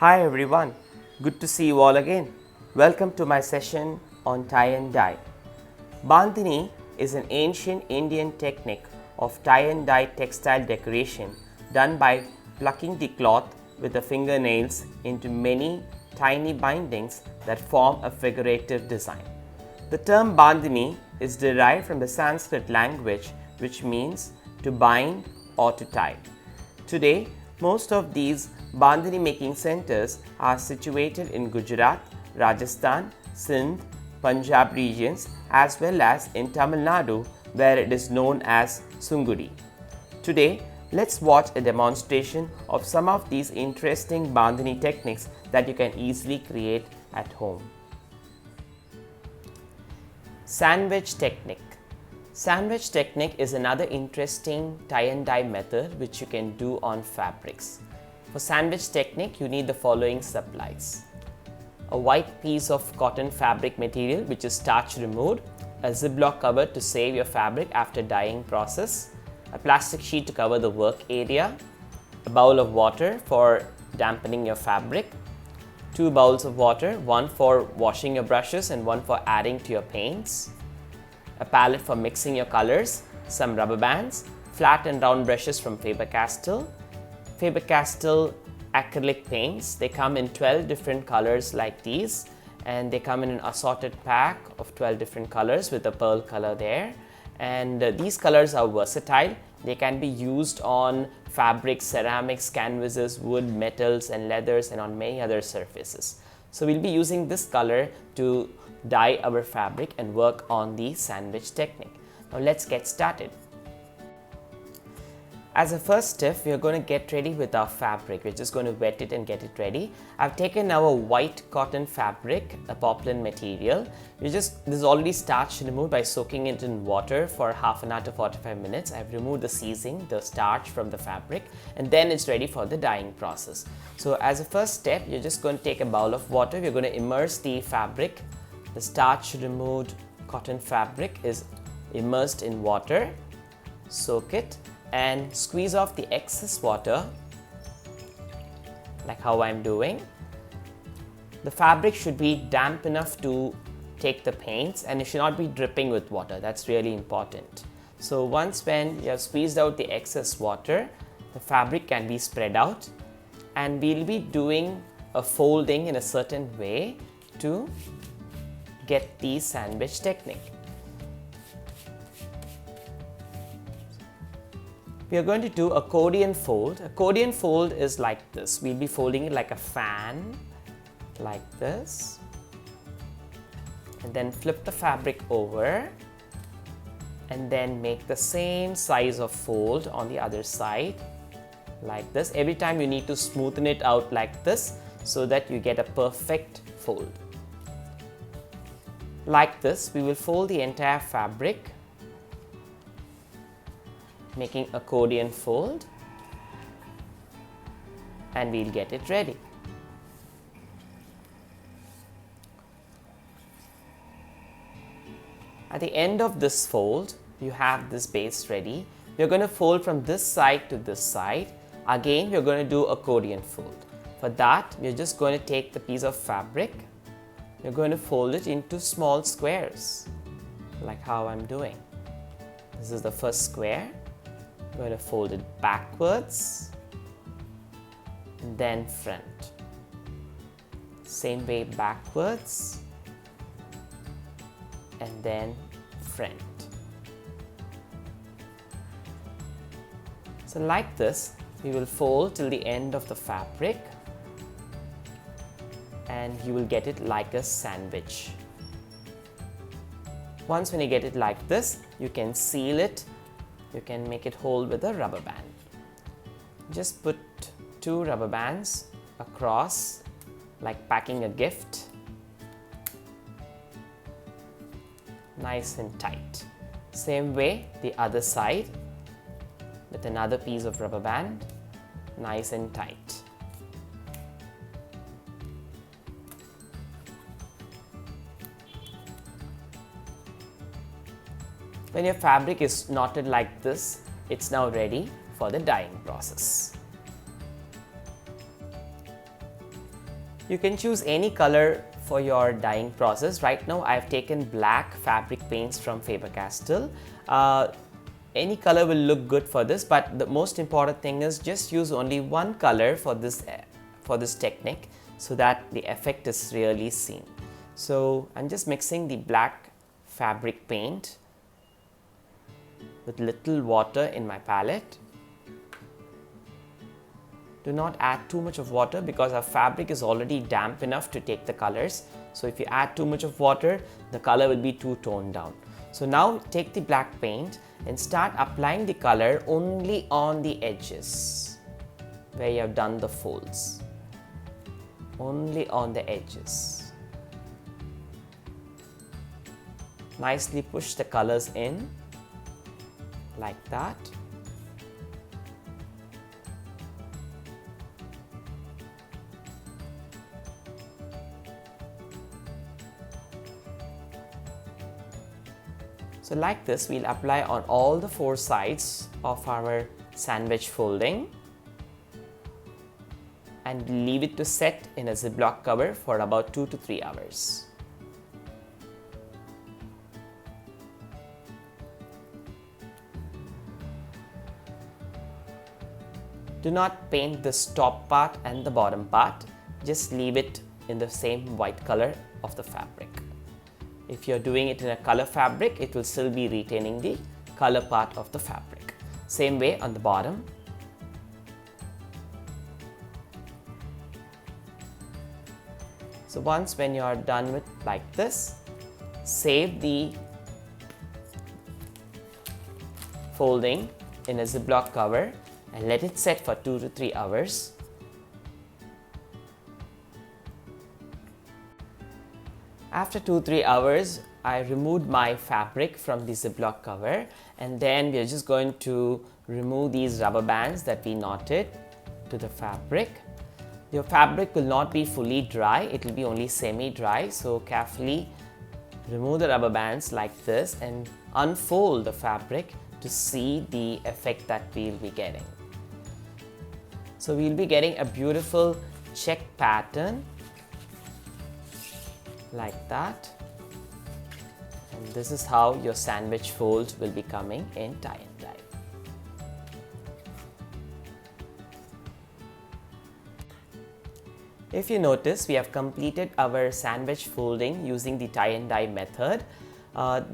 Hi everyone, good to see you all again. Welcome to my session on tie and dye. Bandhani is an ancient Indian technique of tie and dye textile decoration done by plucking the cloth with the fingernails into many tiny bindings that form a figurative design. The term bandhani is derived from the Sanskrit language which means to bind or to tie. Today, most of these bandhani making centers are situated in Gujarat, Rajasthan, Sindh, Punjab regions as well as in Tamil Nadu where it is known as Sungudi. Today, let's watch a demonstration of some of these interesting bandhani techniques that you can easily create at home. Sandwich technique. Sandwich technique is another interesting tie and dye method which you can do on fabrics. For sandwich technique, you need the following supplies. A white piece of cotton fabric material which is starch removed, a Ziplock cover to save your fabric after dyeing process, a plastic sheet to cover the work area, a bowl of water for dampening your fabric, 2 bowls of water, one for washing your brushes and one for adding to your paints, a palette for mixing your colors, some rubber bands, flat and round brushes from Faber-Castell, Faber-Castell acrylic paints. They come in 12 different colors like these, and they come in an assorted pack of 12 different colors with the pearl color there. And these colors are versatile. They can be used on fabrics, ceramics, canvases, wood, metals and leathers and on many other surfaces. So we'll be using this color to dye our fabric and work on the sandwich technique. Now let's get started. As a first step, we are going to get ready with our fabric. We're just going to wet it and get it ready. I've taken our white cotton fabric, a poplin material. This is already starch removed by soaking it in water for half an hour to 45 minutes. I've removed the seasoning, the starch from the fabric, and then it's ready for the dyeing process. So as a first step, you're just going to take a bowl of water. We're going to immerse the fabric. The starch removed cotton fabric is immersed in water. Soak it and squeeze off the excess water like how I'm doing. The fabric should be damp enough to take the paints and it should not be dripping with water. That's really important. So once when you have squeezed out the excess water, the fabric can be spread out and we'll be doing a folding in a certain way to get the sandwich technique. We are going to do accordion fold. Accordion fold is like this. We'll be folding it like a fan, like this. And then flip the fabric over and then make the same size of fold on the other side, like this. Every time you need to smoothen it out like this so that you get a perfect fold. Like this, we will fold the entire fabric, making accordion fold, and we'll get it ready. At the end of this fold, you have this base ready. You're going to fold from this side to this side. Again, we're going to do accordion fold. For that, we're just going to take the piece of fabric. You're going to fold it into small squares, like how I'm doing. This is the first square. I'm going to fold it backwards, and then front. Same way backwards, and then front. So like this, we will fold till the end of the fabric, and you will get it like a sandwich. Once when you get it like this, you can seal it. You can make it hold with a rubber band. Just put 2 rubber bands across like packing a gift. Nice and tight. Same way the other side with another piece of rubber band. Nice and tight. When your fabric is knotted like this, it's now ready for the dyeing process. You can choose any color for your dyeing process. Right now I have taken black fabric paints from Faber-Castell. Any color will look good for this, but the most important thing is just use only one color for this technique so that the effect is really seen. So I'm just mixing the black fabric paint with little water in my palette. Do not add too much of water because our fabric is already damp enough to take the colors. So if you add too much of water, the color will be too toned down. So now take the black paint and start applying the color only on the edges where you have done the folds. Only on the edges. Nicely push the colors in like that. So like this, we'll apply on all the four sides of our sandwich folding and leave it to set in a Ziplock cover for about 2 to 3 hours. Do not paint this top part and the bottom part, just leave it in the same white color of the fabric. If you're doing it in a color fabric, it will still be retaining the color part of the fabric. Same way on the bottom. So once when you are done with like this, save the folding in a Ziplock cover and let it set for 2 to 3 hours. After 2-3 hours, I removed my fabric from the Ziplock cover, and then we are just going to remove these rubber bands that we knotted to the fabric. Your fabric will not be fully dry, it will be only semi-dry, so carefully remove the rubber bands like this and unfold the fabric to see the effect that we will be getting. So we will be getting a beautiful check pattern like that, and this is how your sandwich fold will be coming in tie and dye. If you notice, we have completed our sandwich folding using the tie and dye method.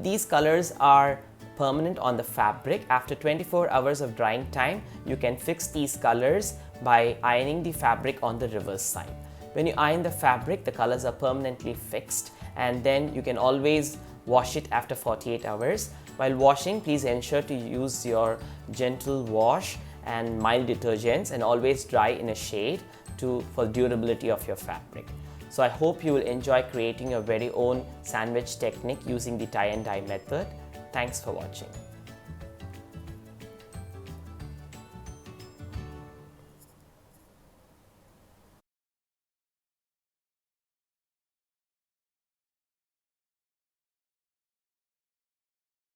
These colors are permanent on the fabric. After 24 hours of drying time, you can fix these colors by ironing the fabric on the reverse side. When you iron the fabric, the colors are permanently fixed, and then you can always wash it after 48 hours. While washing, please ensure to use your gentle wash and mild detergents and always dry in a shade for durability of your fabric. So I hope you will enjoy creating your very own sandwich technique using the tie and dye method. Thanks for watching.